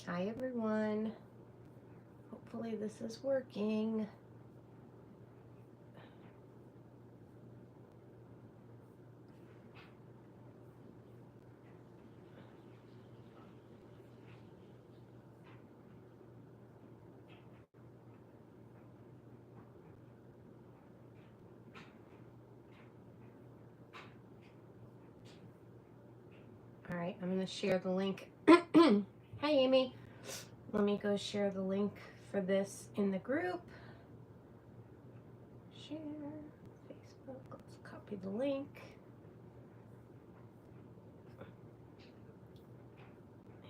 Hi everyone. Hopefully this is working. All right, I'm going to share the link. Hi Amy. Let me go share the link for this in the group. Share Facebook. Let's copy the link.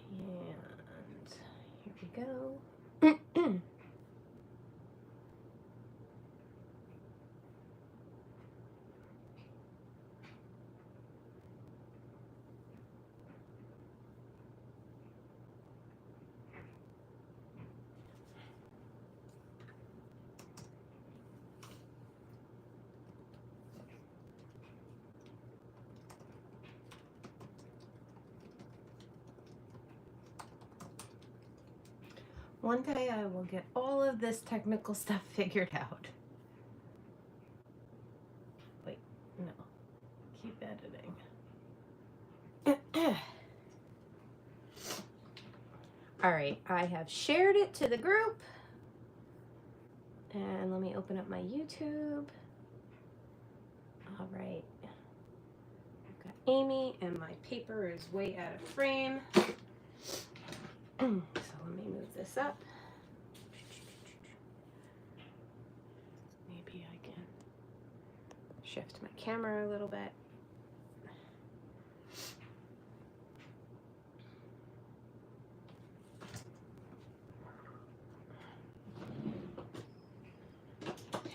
And here we go. One day I will get all of this technical stuff figured out. Wait, no. Keep editing. All right, I have shared it to the group. And let me open up my YouTube. All right. I've got Amy and my paper is way out of frame. So let me move this up. Maybe I can shift my camera a little bit.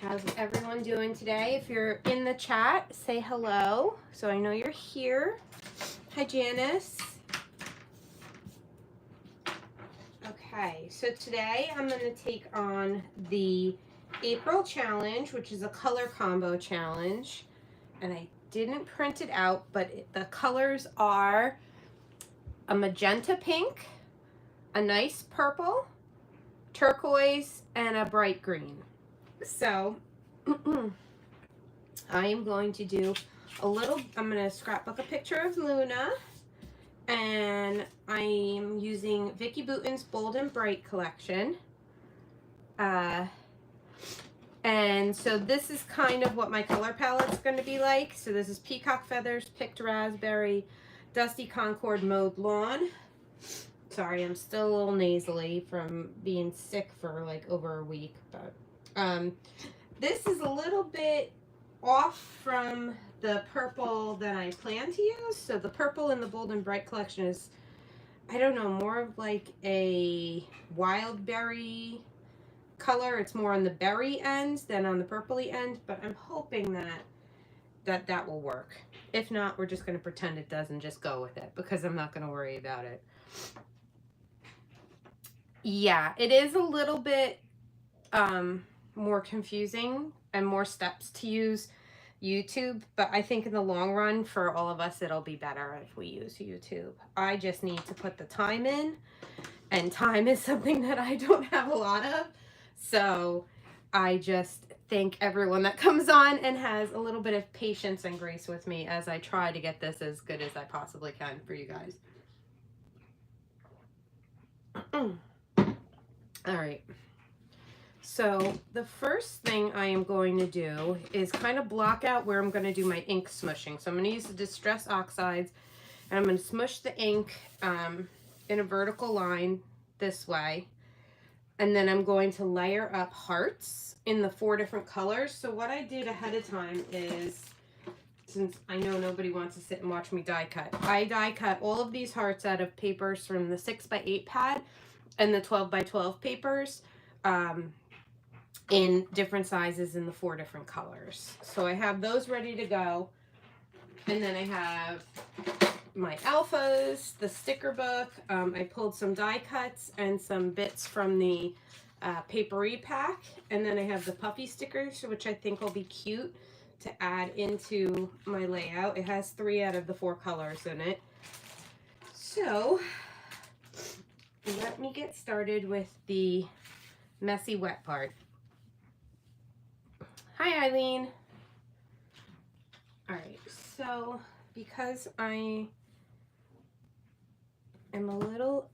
How's everyone doing today? If you're in the chat, say hello so I know you're here. Hi, Janice. Okay, so today I'm going to take on the April challenge, which is a color combo challenge. And I didn't print it out, but the colors are a magenta pink, a nice purple, turquoise, and a bright green. So I am going to do I'm going to scrapbook a picture of Luna, and I'm using Vicki Boutin's Bold and Bright collection. And so this is kind of what my color palette's going to be like. So this is Peacock Feathers, Picked Raspberry, Dusty Concord, Mowed Lawn. Sorry, I'm still a little nasally from being sick for like over a week, but this is a little bit off from the purple that I plan to use. So the purple in the Bold and Bright collection is, I don't know, more of like a wild berry color. It's more on the berry end than on the purpley end, but I'm hoping that will work. If not, we're just going to pretend it does and just go with it, because I'm not going to worry about it. Yeah, it is a little bit more confusing and more steps to use YouTube, but I think in the long run for all of us it'll be better if we use YouTube. I just need to put the time in, and time is something that I don't have a lot of. So I just thank everyone that comes on and has a little bit of patience and grace with me as I try to get this as good as I possibly can for you guys. All right. So the first thing I am going to do is kind of block out where I'm going to do my ink smushing. So I'm going to use the Distress Oxides, and I'm going to smush the ink in a vertical line this way. And then I'm going to layer up hearts in the 4 different colors. So what I did ahead of time is, since I know nobody wants to sit and watch me die cut, I die cut all of these hearts out of papers from the 6x8 pad and the 12x12 papers in different sizes in the 4 different colors. So I have those ready to go. And then I have my alphas, the sticker book. I pulled some die cuts and some bits from the papery pack. And then I have the puffy stickers, which I think will be cute to add into my layout. It has 3 out of the 4 colors in it. So let me get started with the messy wet part. Hi, Eileen. All right, so because I am a little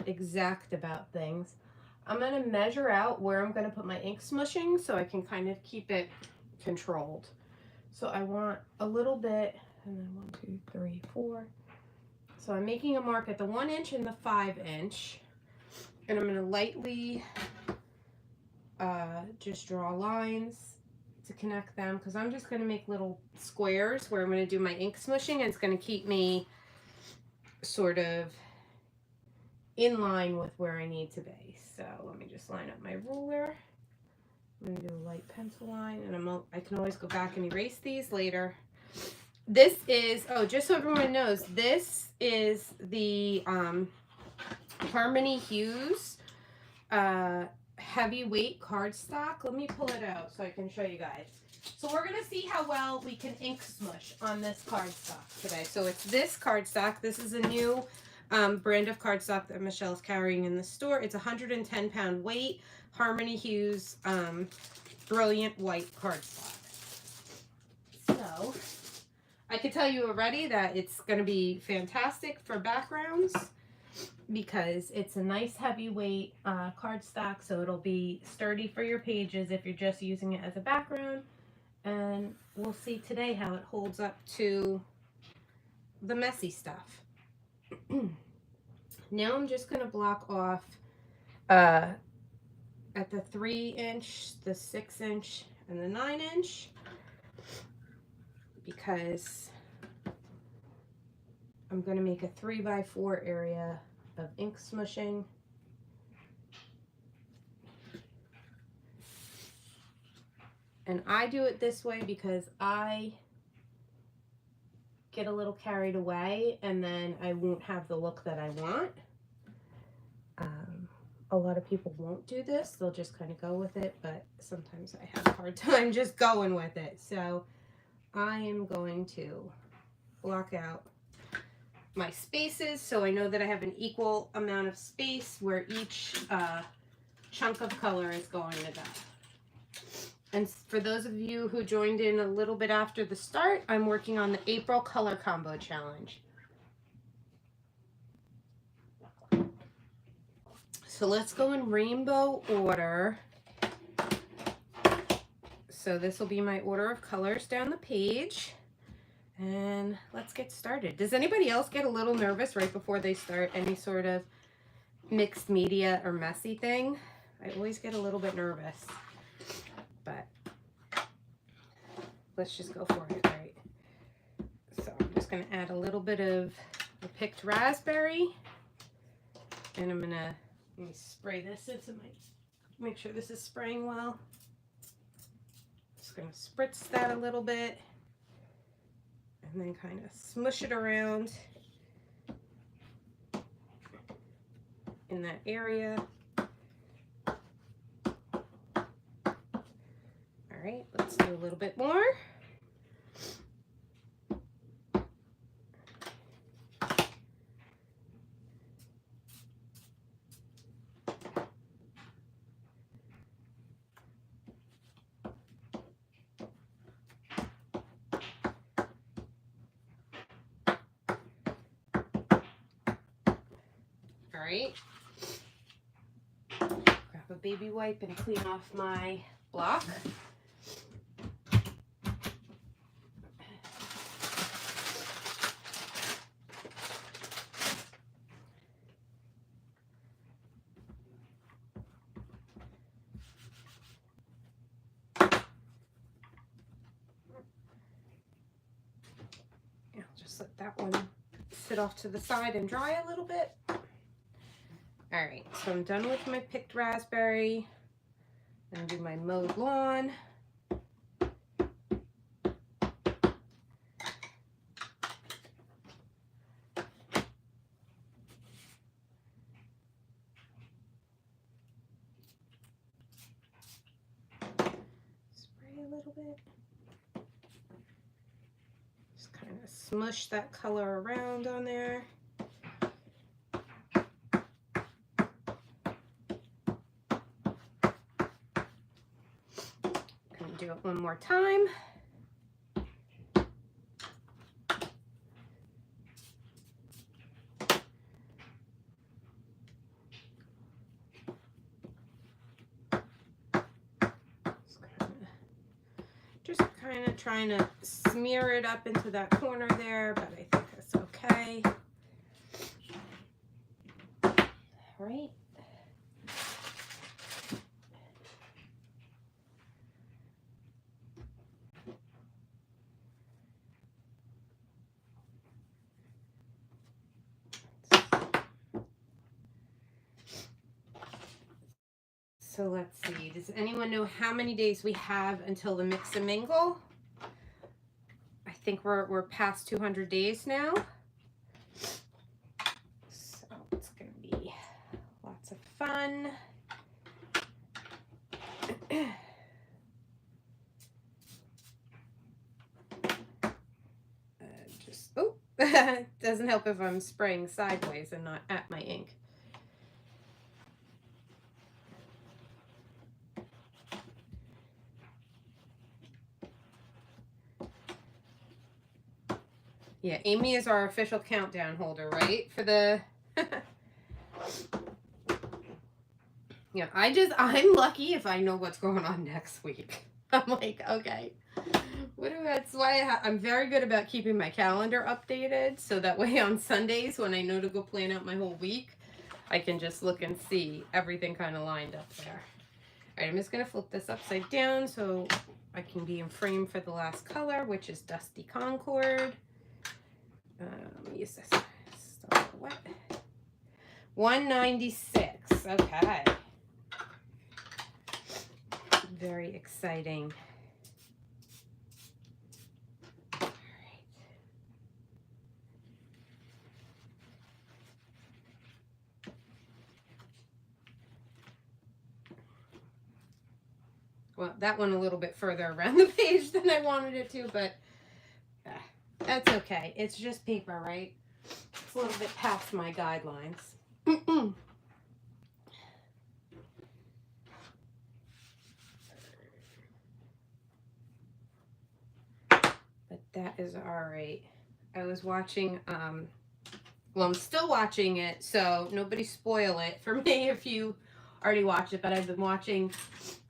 exact about things, I'm going to measure out where I'm going to put my ink smushing so I can kind of keep it controlled. So I want a little bit, and then 1, 2, 3, 4. So I'm making a mark at the 1 inch and the 5 inch, and I'm going to lightly just draw lines to connect them, because I'm just going to make little squares where I'm going to do my ink smushing, and it's going to keep me sort of in line with where I need to be. So let me just line up my ruler. I'm going to do a light pencil line, and I can always go back and erase these later. This is, oh, just so everyone knows, this is the Harmony Hues heavyweight cardstock. Let me pull it out so I can show you guys. So we're going to see how well we can ink smush on this cardstock today. So it's this cardstock. This is a new brand of cardstock that Michelle's carrying in the store. It's 110-pound weight, Harmony Hues Brilliant White cardstock. So I can tell you already that it's going to be fantastic for backgrounds, because it's a nice heavyweight cardstock, so it'll be sturdy for your pages if you're just using it as a background. And we'll see today how it holds up to the messy stuff. Now I'm just going to block off at the 3 inch, the 6 inch, and the 9 inch, because I'm going to make a 3x4 area of ink smushing. And I do it this way because I get a little carried away and then I won't have the look that I want. A lot of people won't do this. They'll just kind of go with it, but sometimes I have a hard time just going with it. So I am going to block out my spaces so I know that I have an equal amount of space where each chunk of color is going to go. And for those of you who joined in a little bit after the start, I'm working on the April Color Combo Challenge. So let's go in rainbow order. So this will be my order of colors down the page. And let's get started. Does anybody else get a little nervous right before they start any sort of mixed media or messy thing? I always get a little bit nervous. But let's just go for it, right? So I'm just going to add a little bit of the picked raspberry. And I'm going to, let me spray this into my, make sure this is spraying well. Just going to spritz that a little bit. And then kind of smush it around in that area. All right, let's do a little bit more. All right, grab a baby wipe and clean off my block. I'll just let that one sit off to the side and dry a little bit. All right, so I'm done with my picked raspberry. I'm gonna do my mowed lawn. Spray a little bit. Just kind of smush that color around on there. out one more time. Just kind of trying to smear it up into that corner there, but I think that's okay. All right. So let's see, does anyone know how many days we have until the mix and mingle? I think we're past 200 days now. So it's gonna be lots of fun. Oh, doesn't help if I'm spraying sideways and not at my ink. Yeah, Amy is our official countdown holder, right? For the yeah, I'm lucky if I know what's going on next week. I'm like, okay. That's why I'm very good about keeping my calendar updated, so that way on Sundays when I know to go plan out my whole week, I can just look and see everything kind of lined up there. All right, I'm just going to flip this upside down so I can be in frame for the last color, which is Dusty Concord. Let me use this. Still a little wet. 196. Okay. Very exciting. All right. Well, that went a little bit further around the page than I wanted it to, but that's okay. It's just paper, right? It's a little bit past my guidelines. But that is all right. I was watching, well, I'm still watching it, so nobody spoil it for me if you already watched it, but I've been watching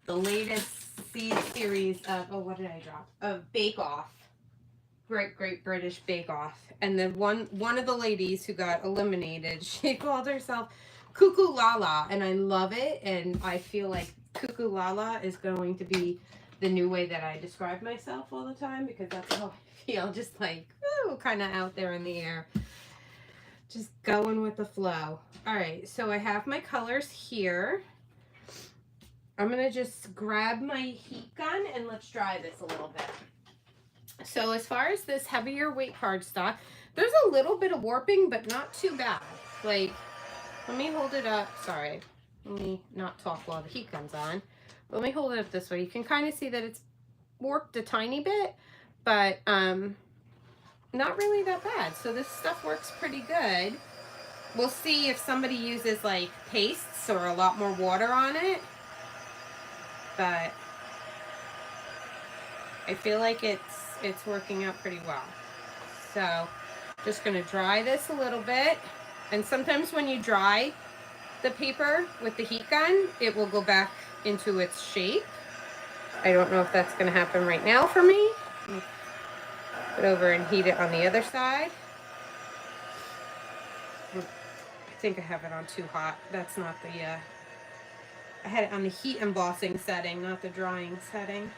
the latest series of, oh, what did I drop? Of Bake Off. Great British Bake Off. And then one of the ladies who got eliminated, she called herself Cuckoo Lala, and I love it, and I feel like Cuckoo Lala is going to be the new way that I describe myself all the time, because that's how I feel, just like, ooh, kind of out there in the air. Just going with the flow. All right, so I have my colors here. I'm going to just grab my heat gun and let's dry this a little bit. So as far as this heavier weight cardstock, there's a little bit of warping, but not too bad. Like, let me hold it up. Sorry, let me not talk while the heat gun's on. Let me hold it up this way. You can kind of see that it's warped a tiny bit, but not really that bad. So this stuff works pretty good. We'll see if somebody uses like pastes or a lot more water on it, but I feel like it's working out pretty well. So just going to dry this a little bit, and sometimes when you dry the paper with the heat gun, it will go back into its shape. I don't know if that's going to happen right now for me. Let me put over and heat it on the other side. I think I have it on too hot. That's not the, I had it on the heat embossing setting, not the drying setting.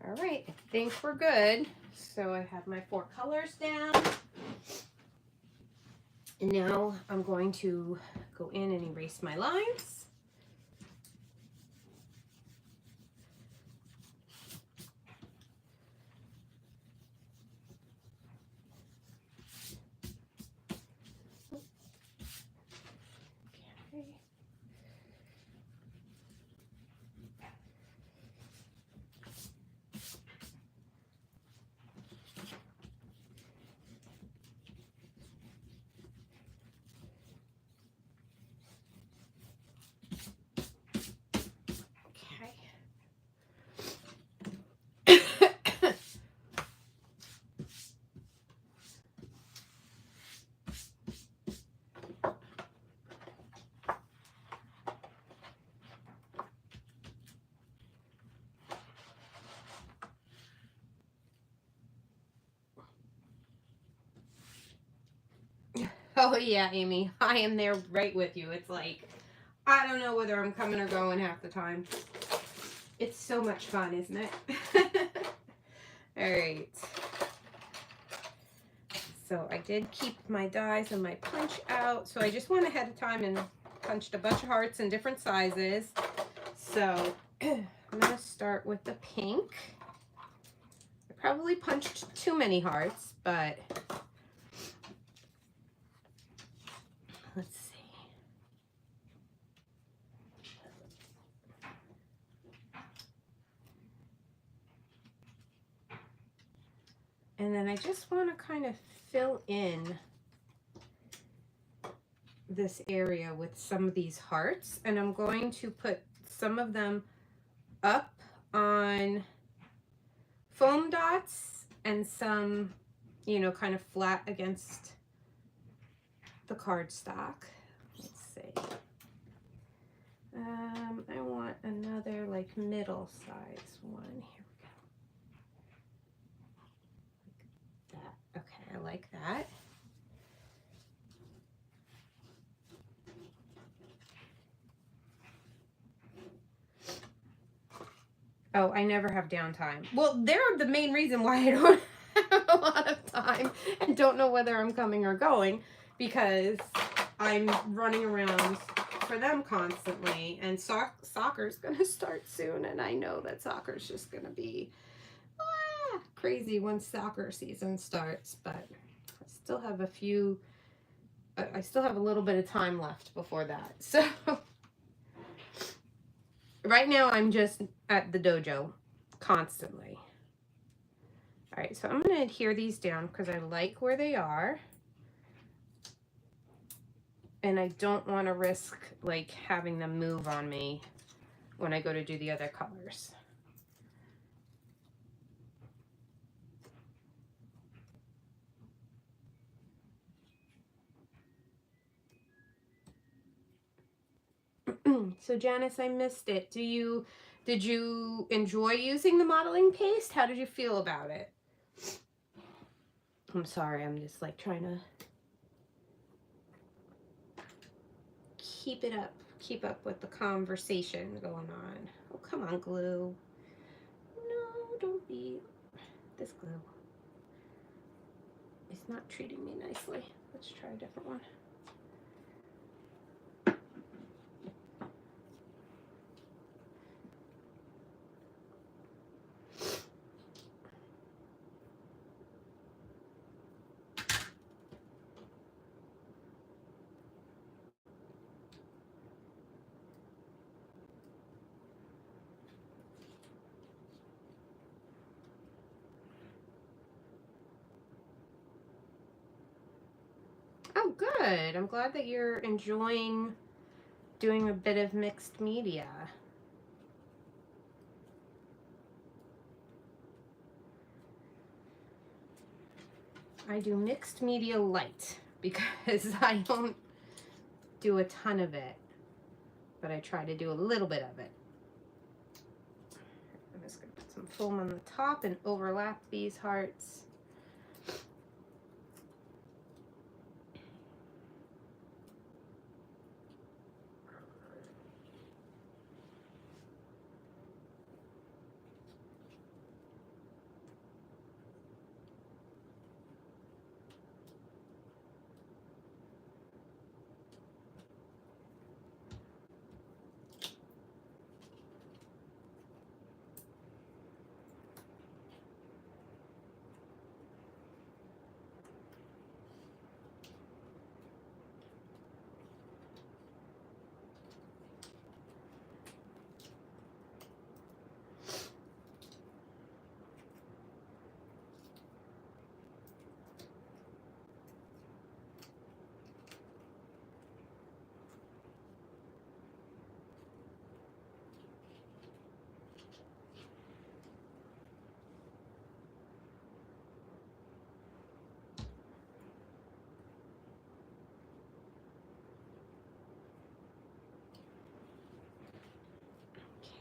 All right, I think we're good. So I have my 4 colors down. And now I'm going to go in and erase my lines. Oh yeah, Amy, I am there right with you. It's like, I don't know whether I'm coming or going half the time. It's so much fun, isn't it? All right. So I did keep my dies and my punch out. So I just went ahead of time and punched a bunch of hearts in different sizes. So I'm gonna start with the pink. I probably punched too many hearts, but let's see. And then I just want to kind of fill in this area with some of these hearts, and I'm going to put some of them up on foam dots and some, you know, kind of flat against the cardstock. Let's see. I want another like middle size one. Here we go. Like that. Okay, I like that. Oh, I never have downtime. Well, they're the main reason why I don't have a lot of time and don't know whether I'm coming or going, because I'm running around for them constantly, and soccer's going to start soon, and I know that soccer's just going to be crazy when soccer season starts, but I still have I still have a little bit of time left before that. So right now I'm just at the dojo constantly. All right, so I'm going to adhere these down because I like where they are. And I don't want to risk like having them move on me when I go to do the other colors. So Janice, I missed it. Did you enjoy using the modeling paste? How did you feel about it? I'm sorry, I'm just like trying to keep up with the conversation going on. Oh, come on, glue. No, don't be this glue. It's not treating me nicely. Let's try a different one. Oh, good. I'm glad that you're enjoying doing a bit of mixed media. I do mixed media light because I don't do a ton of it, but I try to do a little bit of it. I'm just going to put some foam on the top and overlap these hearts.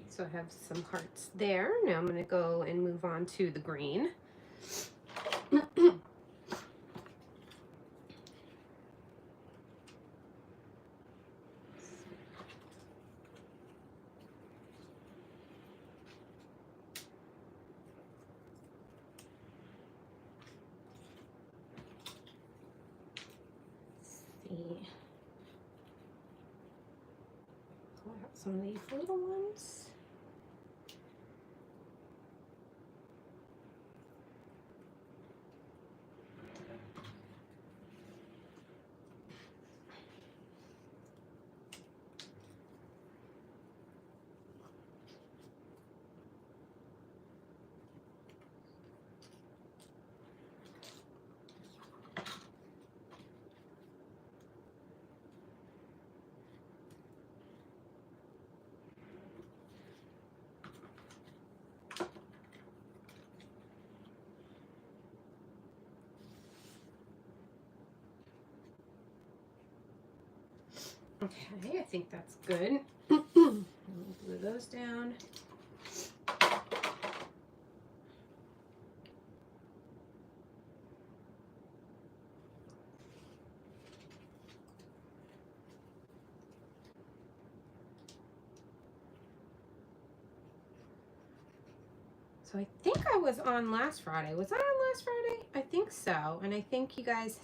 So I have some hearts there. Now I'm going to go and move on to the green. pull out some of these little ones. Okay, I think that's good. Glue those down. So I think I was on last Friday. Was I on last Friday? I think so. And I think you guys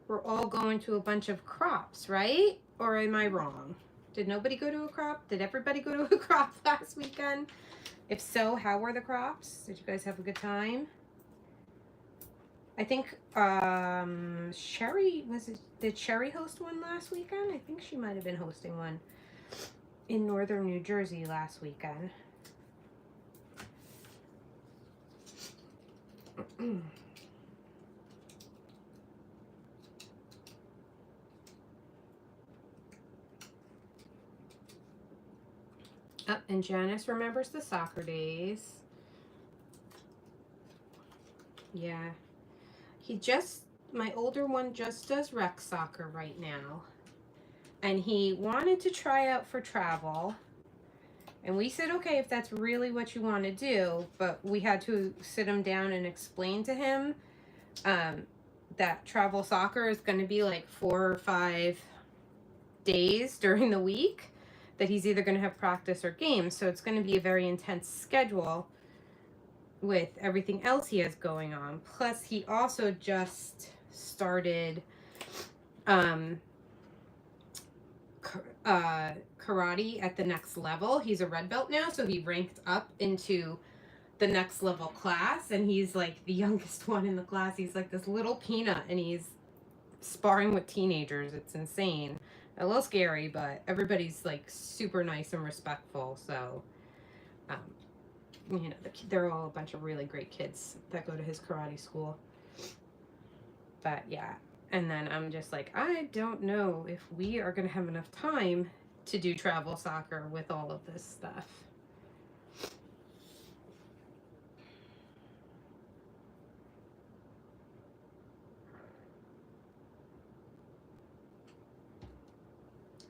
were all going to a bunch of crops, right? Or am I wrong? Did nobody go to a crop? Did everybody go to a crop last weekend? If so, how were the crops? Did you guys have a good time? I think Sherry, did Sherry host one last weekend? I think she might have been hosting one in northern New Jersey last weekend. Oh, and Janice remembers the soccer days. Yeah. My older one just does rec soccer right now. And he wanted to try out for travel. And we said, okay, if that's really what you want to do, but we had to sit him down and explain to him that travel soccer is going to be like 4 or 5 days during the week that he's either going to have practice or games. So it's going to be a very intense schedule with everything else he has going on. Plus, he also just started karate at the next level. He's a red belt now, so he ranked up into the next level class, and he's like the youngest one in the class. He's like this little peanut, and he's sparring with teenagers. It's insane. A little scary, but everybody's like super nice and respectful. So, you know, they're all a bunch of really great kids that go to his karate school. But yeah. And then I'm just like, I don't know if we are going to have enough time to do travel soccer with all of this stuff.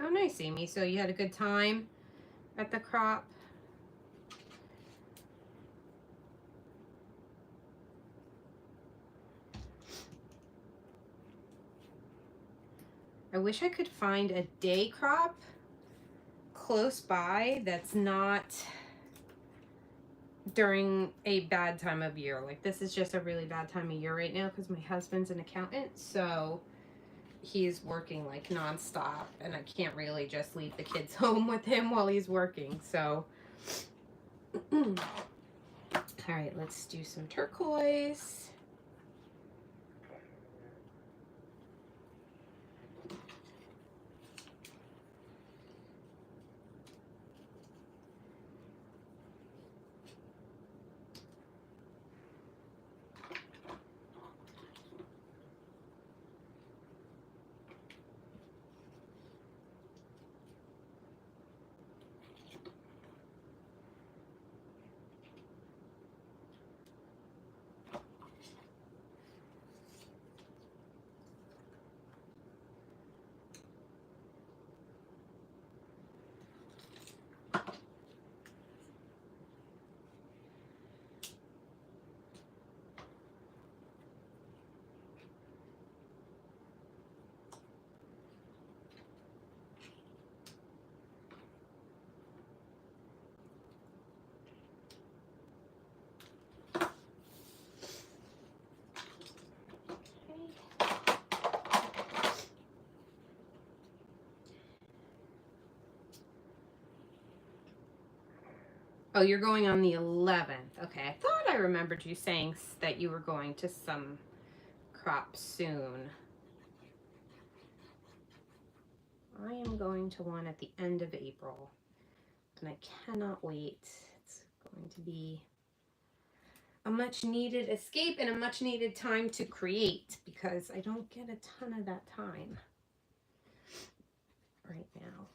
Oh, nice, Amy. So you had a good time at the crop? I wish I could find a day crop close by that's not during a bad time of year. Like, this is just a really bad time of year right now because my husband's an accountant, so he's working like nonstop, and I can't really just leave the kids home with him while he's working. So all right, let's do some turquoise. Oh, you're going on the 11th. Okay, I thought I remembered you saying that you were going to some crop soon. I am going to one at the end of April, and I cannot wait. It's going to be a much needed escape and a much needed time to create, because I don't get a ton of that time right now.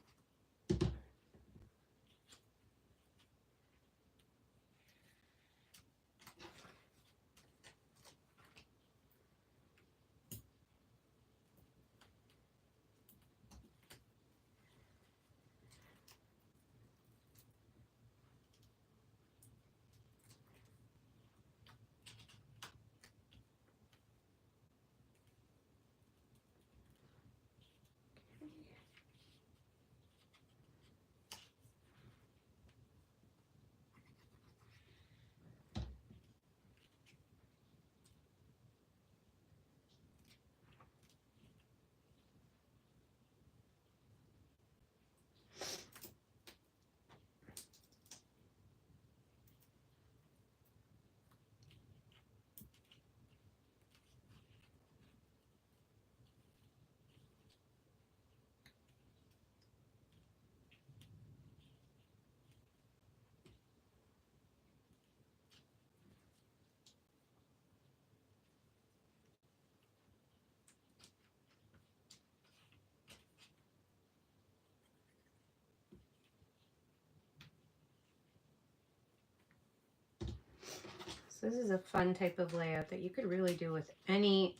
So this is a fun type of layout that you could really do with any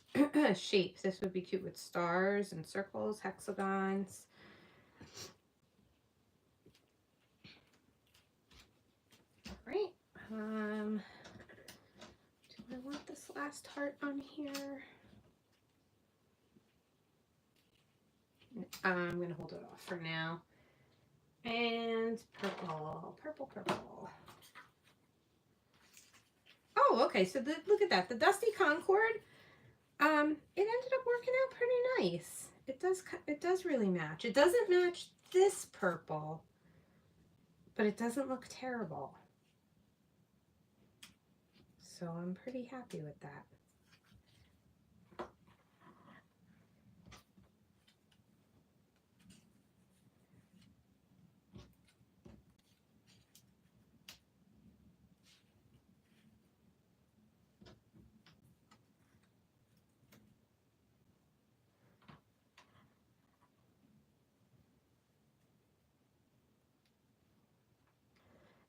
shape. This would be cute with stars and circles, hexagons. All right. Do I want this last heart on here? I'm going to hold it off for now. And purple, purple, purple. Oh, okay. So look at that. The Dusty Concord. It ended up working out pretty nice. It does really match. It doesn't match this purple, but it doesn't look terrible. So I'm pretty happy with that.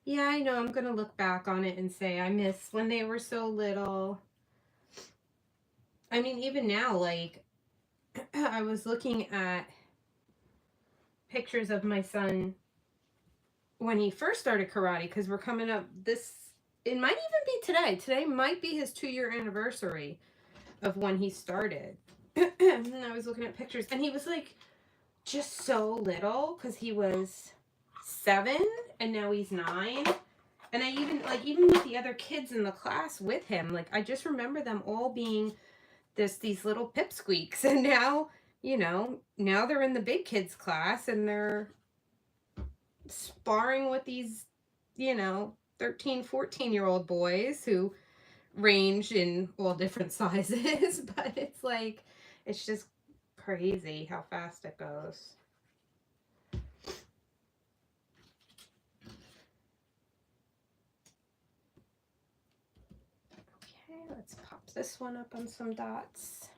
Yeah, I know. I'm going to look back on it and say I miss when they were so little. I mean, even now, like, I was looking at pictures of my son when he first started karate, because we're coming up it might even be today. Today might be his 2-year anniversary of when he started. And I was looking at pictures, and he was like just so little, because he was 7 and now he's 9. And I even with the other kids in the class with him, like I just remember them all being these little pipsqueaks. And now, now they're in the big kids class and they're sparring with these, 13, 14-year-old boys who range in all different sizes. But it's just crazy how fast it goes. Okay, let's pop this one up on some dots.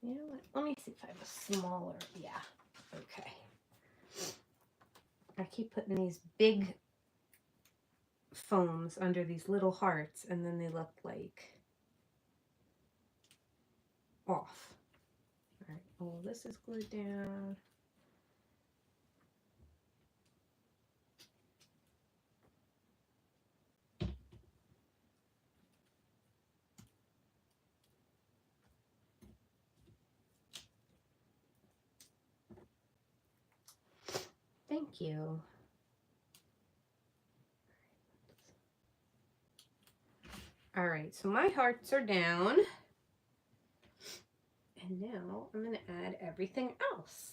You know what? Let me see if I have a smaller. Yeah. Okay. I keep putting these big foams under these little hearts, and then they look like off. All Oh, this is glued down. Thank you. All right, so my hearts are down. And now I'm going to add everything else.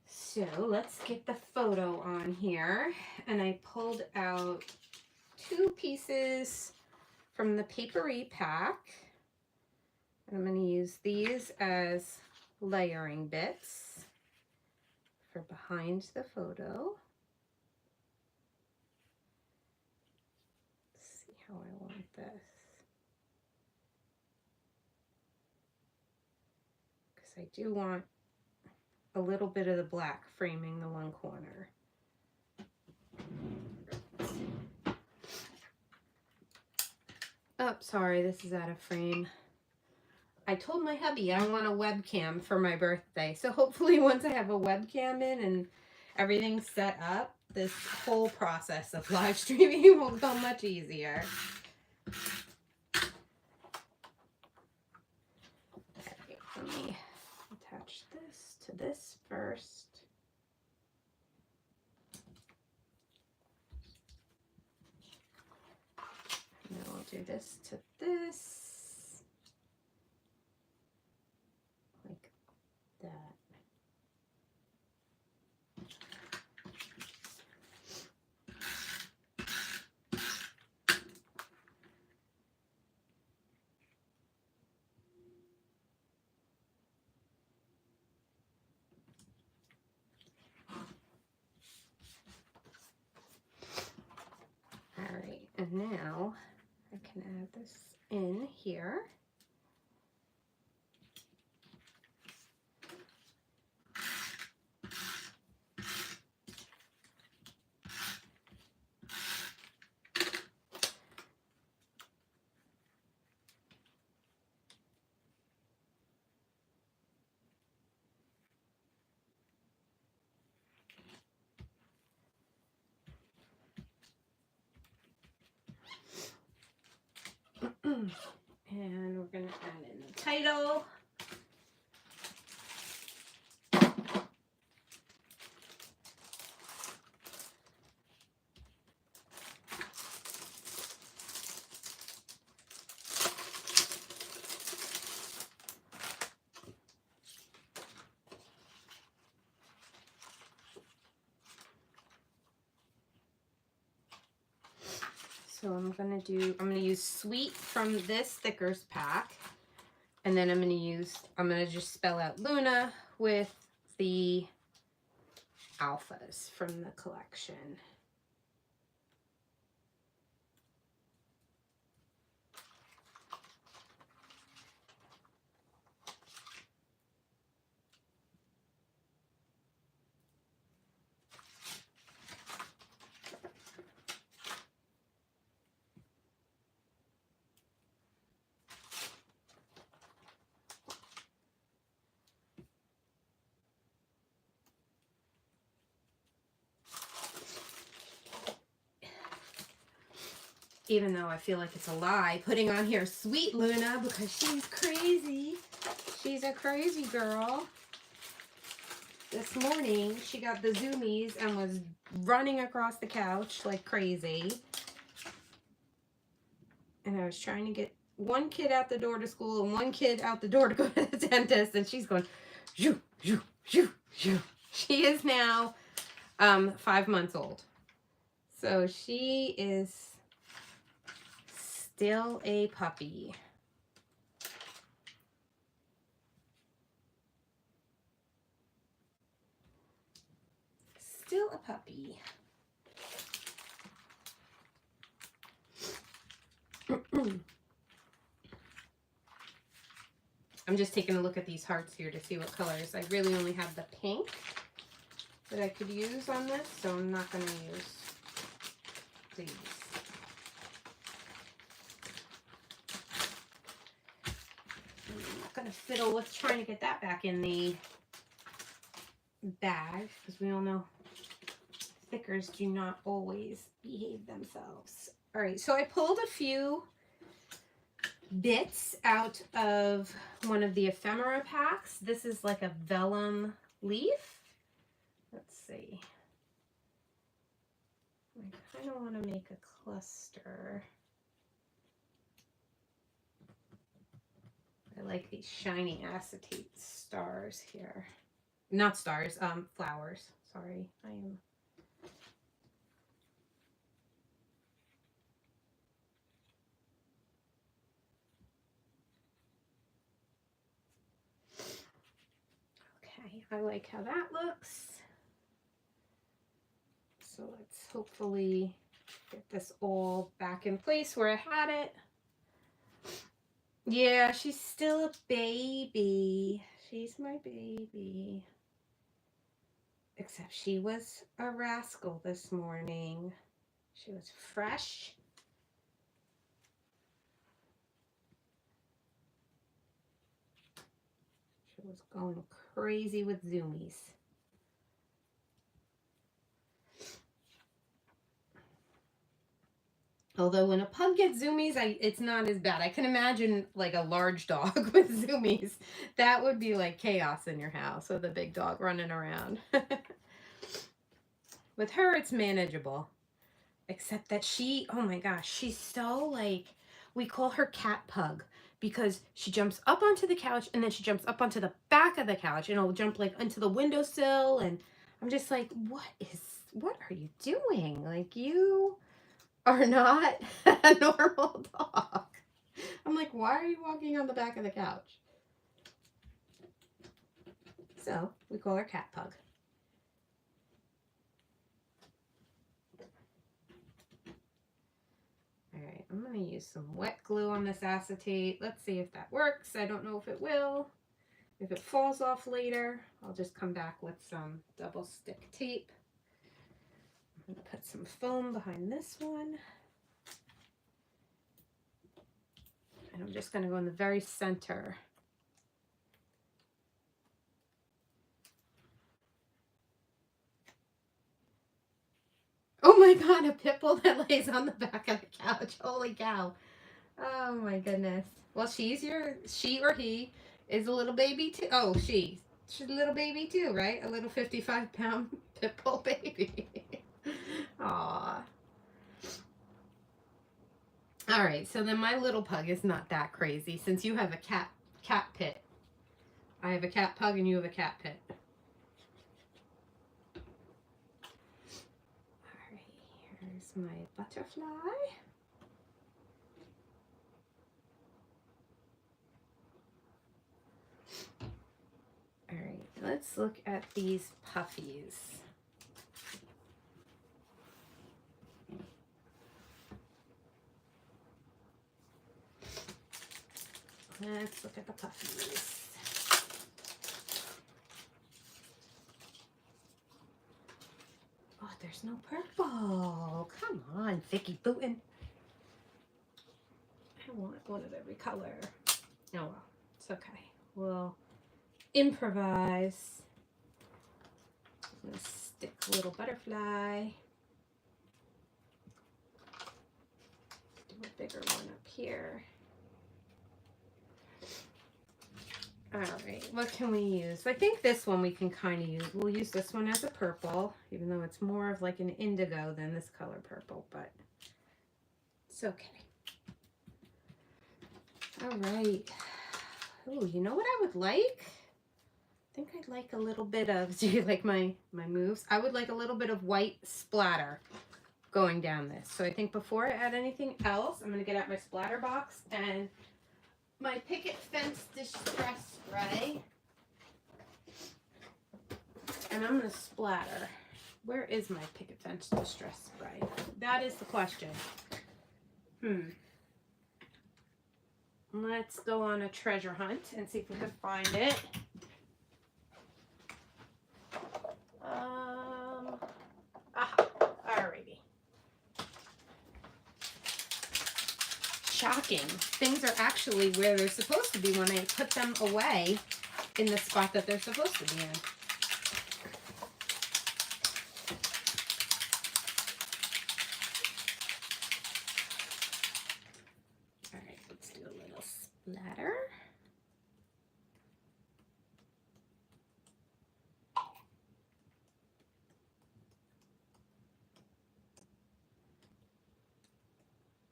So let's get the photo on here. And I pulled out 2 pieces from the papery pack. And I'm going to use these as layering bits for behind the photo. Let's see how I want this. Because I do want a little bit of the black framing the one corner. Oh, sorry, this is out of frame. I told my hubby I want a webcam for my birthday. So hopefully once I have a webcam in and everything's set up, this whole process of live streaming will go much easier. Okay, let me attach this to this first. And then we'll do this to this. Like that. All right, and now I can add this in here. And we're going to add in the title. So I'm going to use Sweet from this stickers pack. And then I'm going to just spell out Luna with the alphas from the collection. Even though I feel like it's a lie, putting on here Sweet Luna because she's crazy. She's a crazy girl. This morning, she got the zoomies and was running across the couch like crazy. And I was trying to get one kid out the door to school and one kid out the door to go to the dentist. And she's going, shoo, shoo, shoo, shoo. She is now 5 months old. So she is still a puppy. Still a puppy. I'm just taking a look at these hearts here to see what colors. I really only have the pink that I could use on this, so I'm not going to use please. I'm not going to fiddle with trying to get that back in the bag because we all know thickers do not always behave themselves. All right, so I pulled a few bits out of one of the ephemera packs. This is like a vellum leaf. Let's see. I kind of want to make a cluster. I like these shiny acetate stars here. Not stars, flowers. Sorry, I am. Okay, I like how that looks. So let's hopefully get this all back in place where I had it. Yeah, she's still a baby. She's my baby. Except she was a rascal this morning. She was fresh. She was going crazy with zoomies. Although when a pug gets zoomies, it's not as bad. I can imagine like a large dog with zoomies. That would be like chaos in your house with a big dog running around. With her, it's manageable. Except that she, oh my gosh, she's so like, we call her cat pug because she jumps up onto the couch and then she jumps up onto the back of the couch and it'll jump like onto the windowsill. And I'm just like, what are you doing? Like, you are not a normal dog. I'm like, why are you walking on the back of the couch? So we call her cat pug. All right, I'm going to use some wet glue on this acetate. Let's see if that works. I don't know if it will. If it falls off later, I'll just come back with some double stick tape. I'm going to put some foam behind this one. And I'm just going to go in the very center. Oh my God, a pit bull that lays on the back of the couch. Holy cow. Oh my goodness. Well, she or he is a little baby too. Oh, she's a little baby too, right? A little 55-pound pit bull baby. Aw. All right, so then my little pug is not that crazy since you have a cat pit. I have a cat pug and you have a cat pit. All right, here's my butterfly. All right, let's look at these puffies. Let's look at the puffies. Oh, there's no purple. Come on, Vicky Bootin. I want one of every color. Oh well, it's okay. We'll improvise. I'm gonna stick a little butterfly. Do a bigger one up here. All right, what can we use? I think this one we can kind of use. We'll use this one as a purple, even though it's more of like an indigo than this color purple, but it's okay. All right. Oh, you know what I would like? I think I'd like a little bit of, do you like my moves? I would like a little bit of white splatter going down this. So I think before I add anything else, I'm going to get out my splatter box and my picket fence distress spray. And I'm going to splatter. Where is my picket fence distress spray? That is the question. Let's go on a treasure hunt and see if we can find it. Alrighty. shocking. Things are actually where they're supposed to be when I put them away in the spot that they're supposed to be in. All right, let's do a little splatter.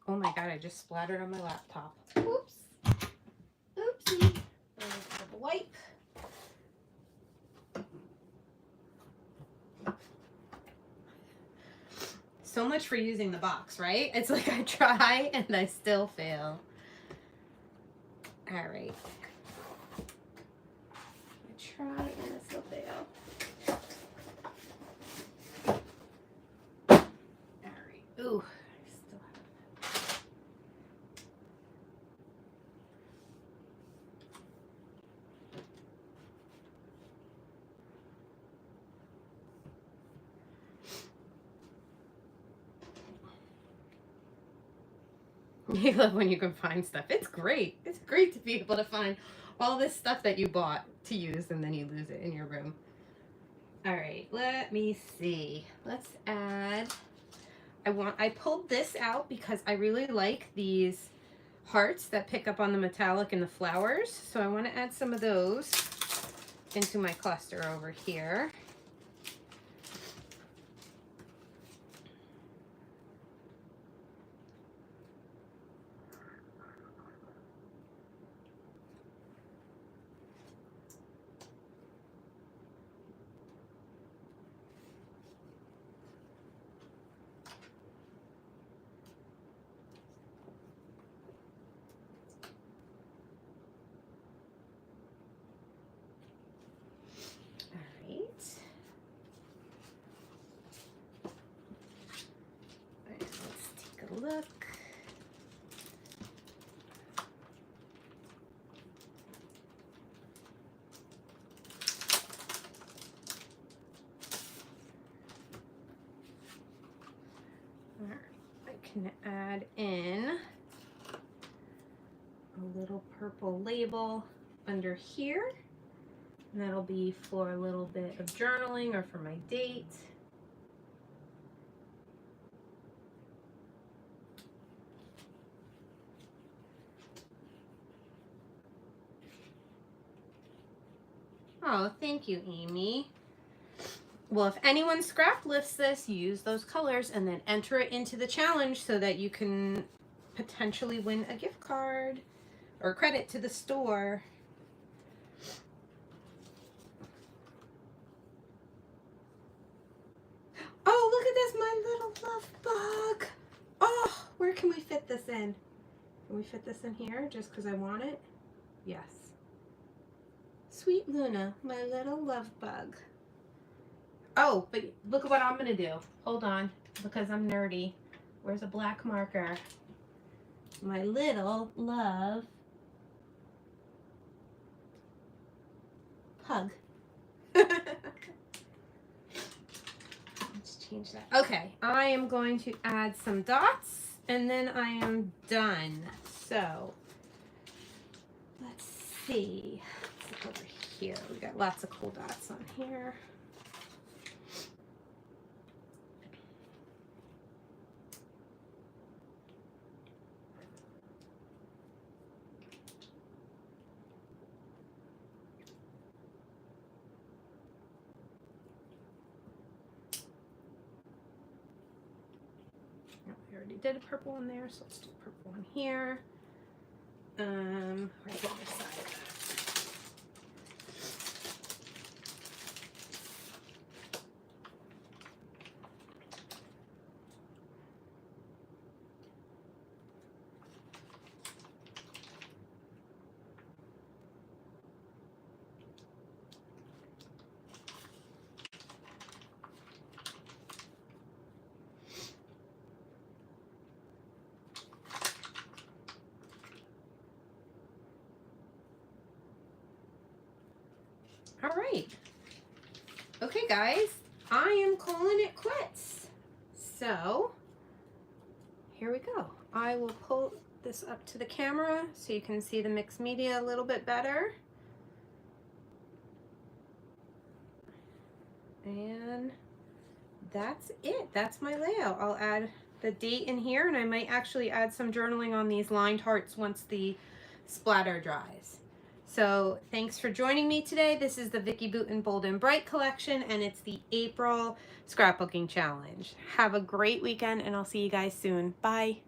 Oh my God, I just splattered on my laptop. Oops. Oopsie. There's a wipe. So much for using the box, right? It's like I try and I still fail. All right. I try and I still fail. All right. Ooh. You love when you can find stuff. It's great. It's great to be able to find all this stuff that you bought to use and then you lose it in your room. All right, let me see. Let's add, I pulled this out because I really like these hearts that pick up on the metallic and the flowers. So I want to add some of those into my cluster over here. Look. All right, I can add in a little purple label under here, and that'll be for a little bit of journaling or for my date. Oh, thank you, Amy. Well, if anyone scrap lifts this, use those colors and then enter it into the challenge so that you can potentially win a gift card or credit to the store. Oh, look at this, My Little Love Bug. Oh, where can we fit this in? Can we fit this in here just because I want it? Yes. Sweet Luna, my little love bug. Oh, but look at what I'm going to do. Hold on, because I'm nerdy. Where's a black marker? My little love pug. Let's change that. Okay, I am going to add some dots, and then I am done. So, let's see. Let's look over here. We got lots of cool dots on here. I already did a purple one there, so let's do a purple one here. Right the other side of that. All right. Okay, guys, I am calling it quits. So, here we go. I will pull this up to the camera so you can see the mixed media a little bit better. And that's it. That's my layout. I'll add the date in here, and I might actually add some journaling on these lined hearts once the splatter dries. So thanks for joining me today. This is the Vicki Boutin Bold and Bright collection, and it's the April scrapbooking challenge. Have a great weekend, and I'll see you guys soon. Bye.